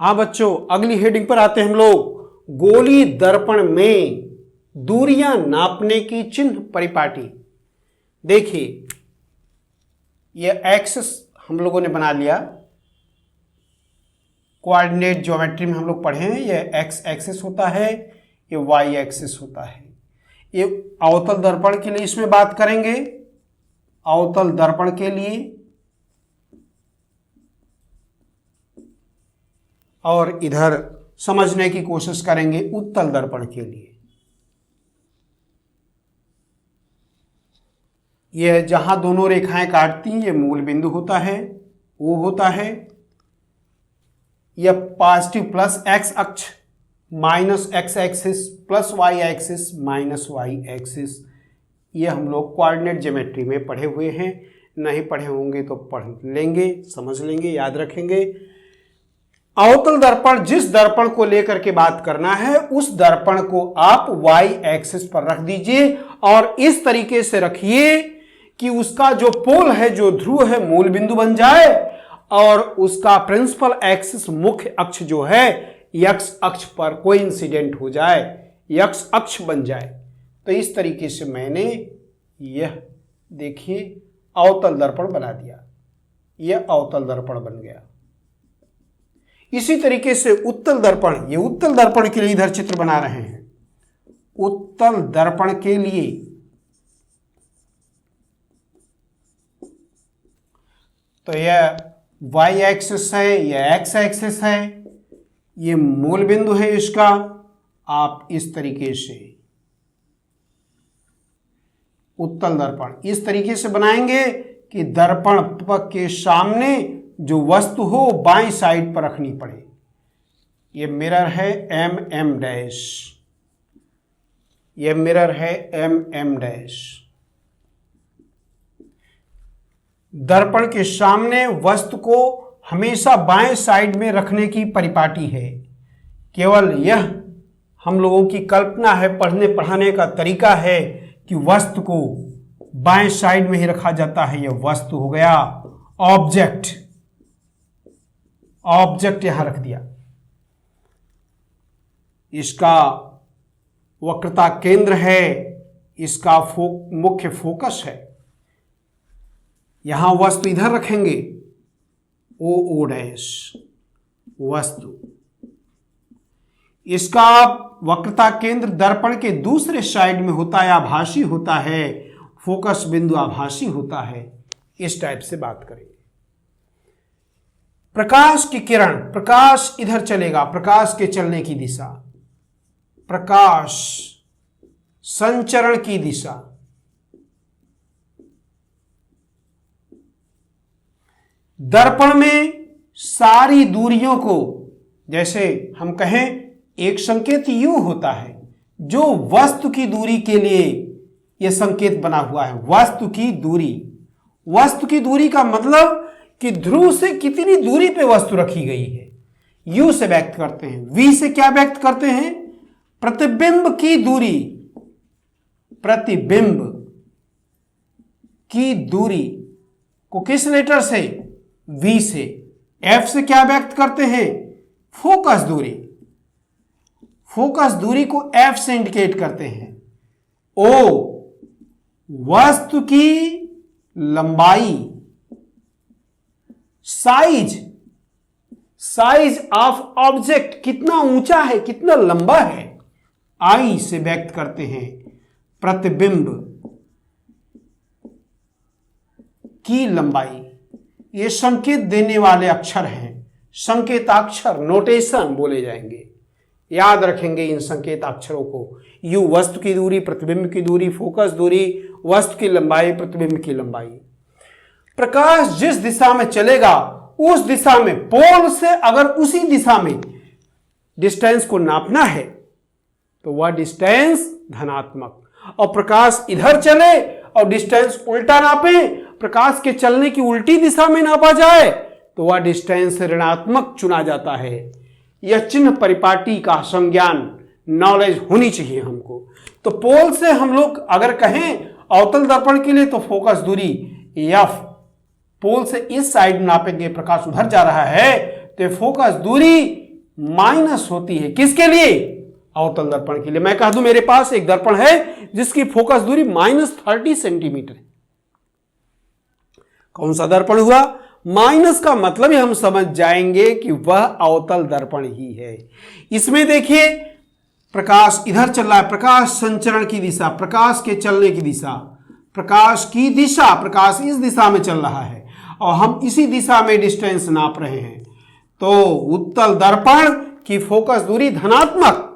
हाँ बच्चों, अगली हेडिंग पर आते हैं हम लोग। गोली दर्पण में दूरियां नापने की चिन्ह परिपाटी। देखिए, यह एक्सिस हम लोगों ने बना लिया, कोऑर्डिनेट ज्योमेट्री में हम लोग पढ़े हैं। यह एक्स एक्सिस होता है, ये वाई एक्सिस होता है। ये अवतल दर्पण के लिए इसमें बात करेंगे, अवतल दर्पण के लिए, और इधर समझने की कोशिश करेंगे उत्तल दर्पण के लिए। यह जहां दोनों रेखाएं काटती हैं, ये मूल बिंदु होता है, वो होता है। यह पॉजिटिव प्लस एक्स अक्ष minus x axis plus y axis minus y axis, ये हम लोग कोऑर्डिनेट ज्योमेट्री में पढ़े हुए हैं। नहीं पढ़े होंगे तो पढ़ लेंगे, समझ लेंगे, याद रखेंगे। अवतल दर्पण, जिस दर्पण को लेकर के बात करना है उस दर्पण को आप वाई एक्सिस पर रख दीजिए और इस तरीके से रखिए कि उसका जो पोल है, जो ध्रुव है, मूल बिंदु बन जाए और उसका प्रिंसिपल एक्सिस, मुख्य अक्ष जो है, यक्स अक्ष पर कोइंसिडेंट हो जाए, यक्स अक्ष बन जाए। तो इस तरीके से मैंने यह देखिए अवतल दर्पण बना दिया, यह अवतल दर्पण बन गया। इसी तरीके से उत्तल दर्पण, ये उत्तल दर्पण के लिए इधर चित्र बना रहे हैं। उत्तल दर्पण के लिए तो यह वाई एक्सिस है, यह एक्स एक्सिस है, ये मूल बिंदु है इसका। आप इस तरीके से उत्तल दर्पण इस तरीके से बनाएंगे कि दर्पण के सामने जो वस्तु हो बाईं साइड पर रखनी पड़े। ये मिरर है एम एम डैश, ये मिरर है एम एम डैश। दर्पण के सामने वस्तु को हमेशा बाएं साइड में रखने की परिपाटी है। केवल यह हम लोगों की कल्पना है, पढ़ने पढ़ाने का तरीका है कि वस्तु को बाएं साइड में ही रखा जाता है। यह वस्तु हो गया, ऑब्जेक्ट, ऑब्जेक्ट यहां रख दिया। इसका वक्रता केंद्र है, इसका मुख्य फोकस है। यहां वस्तु इधर रखेंगे, ओ डैश वस्तु। इसका वक्रता केंद्र दर्पण के दूसरे साइड में होता है, आभासी होता है, फोकस बिंदु आभासी होता है। इस टाइप से बात करेंगे। प्रकाश की किरण, प्रकाश इधर चलेगा, प्रकाश के चलने की दिशा, प्रकाश संचरण की दिशा। दर्पण में सारी दूरियों को, जैसे हम कहें एक संकेत यू होता है जो वस्तु की दूरी के लिए यह संकेत बना हुआ है। वस्तु की दूरी, वस्तु की दूरी का मतलब कि ध्रुव से कितनी दूरी पे वस्तु रखी गई है, यू से व्यक्त करते हैं। वी से क्या व्यक्त करते हैं? प्रतिबिंब की दूरी, प्रतिबिंब की दूरी को किस लेटर से? वी से। एफ से क्या व्यक्त करते हैं? फोकस दूरी, फोकस दूरी को एफ से इंडिकेट करते हैं। ओ वस्तु की लंबाई, साइज, साइज ऑफ ऑब्जेक्ट, कितना ऊंचा है, कितना लंबा है। आई से व्यक्त करते हैं प्रतिबिंब की लंबाई। ये संकेत देने वाले अक्षर हैं, संकेताक्षर, नोटेशन बोले जाएंगे। याद रखेंगे इन संकेताक्षरों को। यू वस्तु की दूरी, प्रतिबिंब की दूरी, फोकस दूरी, वस्तु की लंबाई, प्रतिबिंब की लंबाई। प्रकाश जिस दिशा में चलेगा उस दिशा में, पोल से अगर उसी दिशा में डिस्टेंस को नापना है तो वह डिस्टेंस धनात्मक, और प्रकाश इधर चले और डिस्टेंस उल्टा नापे, प्रकाश के चलने की उल्टी दिशा में नापा जाए तो वह डिस्टेंस ऋणात्मक चुना जाता है। यह चिन्ह परिपाटी का संज्ञान नॉलेज होनी चाहिए हमको। तो पोल से हम लोग अगर कहें अवतल दर्पण के लिए तो फोकस दूरी एफ, पोल से इस साइड नापेंगे, प्रकाश उधर जा रहा है तो फोकस दूरी माइनस होती है किसके लिए? अवतल दर्पण के लिए। मैं कह दूं मेरे पास एक दर्पण है जिसकी फोकस दूरी -30 सेंटीमीटर है। कौन सा दर्पण हुआ? माइनस का मतलब ही हम समझ जाएंगे कि वह अवतल दर्पण ही है। इसमें देखिए प्रकाश इधर चल रहा है, प्रकाश संचरण की दिशा, प्रकाश के चलने की दिशा, प्रकाश की दिशा, प्रकाश इस दिशा में चल रहा है और हम इसी दिशा में डिस्टेंस नाप रहे हैं। तो उत्तल दर्पण की फोकस दूरी धनात्मक,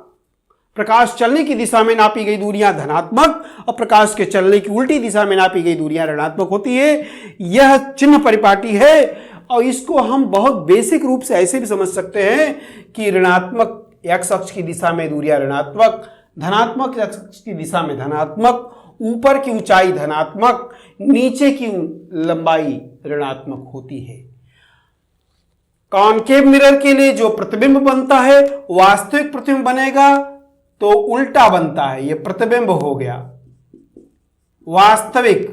प्रकाश चलने की दिशा में नापी गई दूरियां धनात्मक और प्रकाश के चलने की उल्टी दिशा में नापी गई दूरियां ऋणात्मक होती है। यह चिन्ह परिपाटी है और इसको हम बहुत बेसिक रूप से ऐसे भी समझ सकते हैं कि ऋणात्मक एक्स अक्ष की दिशा में दूरियां ऋणात्मक, धनात्मक एक्स अक्ष की दिशा में धनात्मक, ऊपर की ऊंचाई धनात्मक, नीचे की लंबाई ऋणात्मक होती है। कॉनकेव मिरर के लिए जो प्रतिबिंब बनता है वास्तविक प्रतिबिंब बनेगा तो उल्टा बनता है, यह प्रतिबिंब हो गया। वास्तविक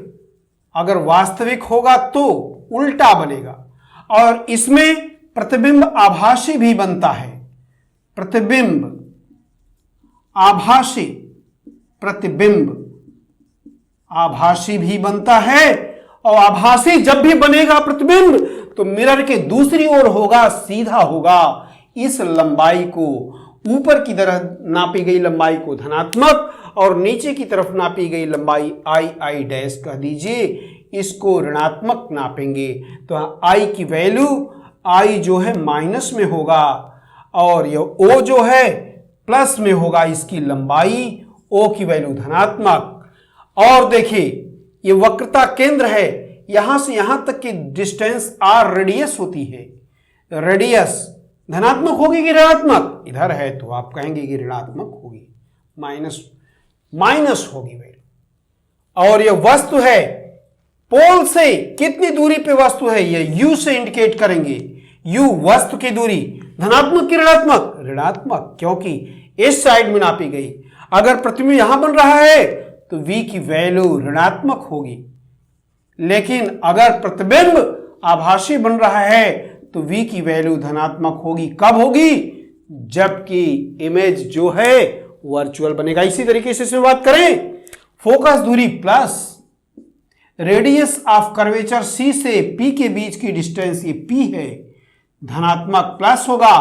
अगर वास्तविक होगा तो उल्टा बनेगा। और इसमें प्रतिबिंब आभासी भी बनता है, प्रतिबिंब आभासी, प्रतिबिंब आभासी भी बनता है। और आभासी जब भी बनेगा प्रतिबिंब तो मिरर के दूसरी ओर होगा, सीधा होगा। इस लंबाई को, ऊपर की तरफ नापी गई लंबाई को धनात्मक और नीचे की तरफ नापी गई लंबाई आई डैश कह दीजिए, इसको ऋणात्मक नापेंगे। तो आई की वैल्यू, आई जो है माइनस में होगा और ये ओ जो है प्लस में होगा, इसकी लंबाई ओ की वैल्यू धनात्मक। और देखिए ये वक्रता केंद्र है, यहां से यहां तक की डिस्टेंस आर रेडियस होती है। रेडियस धनात्मक होगी कि ऋणात्मक? इधर है तो आप कहेंगे कि ऋणात्मक होगी, माइनस होगी वैल्यू। और यह वस्तु है, पोल से कितनी दूरी पे वस्तु है ये यू से इंडिकेट करेंगे। यू वस्तु की दूरी, धनात्मक कि ऋणात्मक? ऋणात्मक, क्योंकि इस साइड में नापी गई। अगर प्रतिबिंब यहां बन रहा है तो v की वैल्यू ऋणात्मक होगी, लेकिन अगर प्रतिबिंब आभासी बन रहा है तो v की वैल्यू धनात्मक होगी। कब होगी? जबकि इमेज जो है वर्चुअल बनेगा। इसी तरीके से इसमें बात करें, फोकस दूरी plus radius of curvature c से p के बीच की डिस्टेंस, ये p है, धनात्मक प्लस होगा।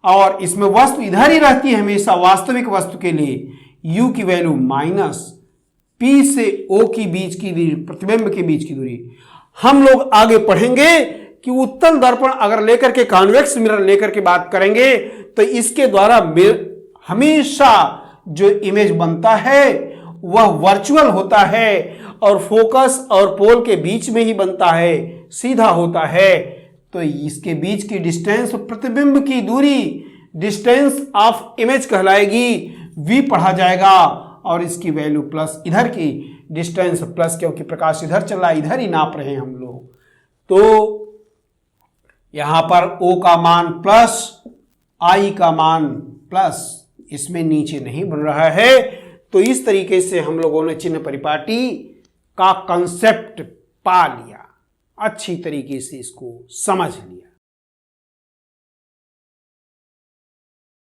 और इसमें वस्तु इधर ही रहती है हमेशा, वास्तविक वस्तु के लिए u की वैल्यू माइनस, p से o की बीच की दूरी, प्रतिबिंब के बीच की दूरी। हम लोग आगे पढ़ेंगे कि उत्तल दर्पण अगर लेकर के, कॉन्वेक्स मिरर लेकर के बात करेंगे तो इसके द्वारा हमेशा जो इमेज बनता है वह वर्चुअल होता है और फोकस और पोल के बीच में ही बनता है, सीधा होता है। तो इसके बीच की डिस्टेंस, प्रतिबिंब की दूरी, डिस्टेंस ऑफ इमेज कहलाएगी, v पढ़ा जाएगा और इसकी वैल्यू प्लस, इधर की डिस्टेंस प्लस, क्योंकि प्रकाश इधर चल रहा है, इधर ही नाप रहे हैं हम लोग। तो यहां पर O का मान प्लस, I का मान प्लस, इसमें नीचे नहीं बन रहा है। तो इस तरीके से हम लोगों ने चिन्ह परिपाटी का कंसेप्ट पा लिया, अच्छी तरीके से इसको समझ लिया।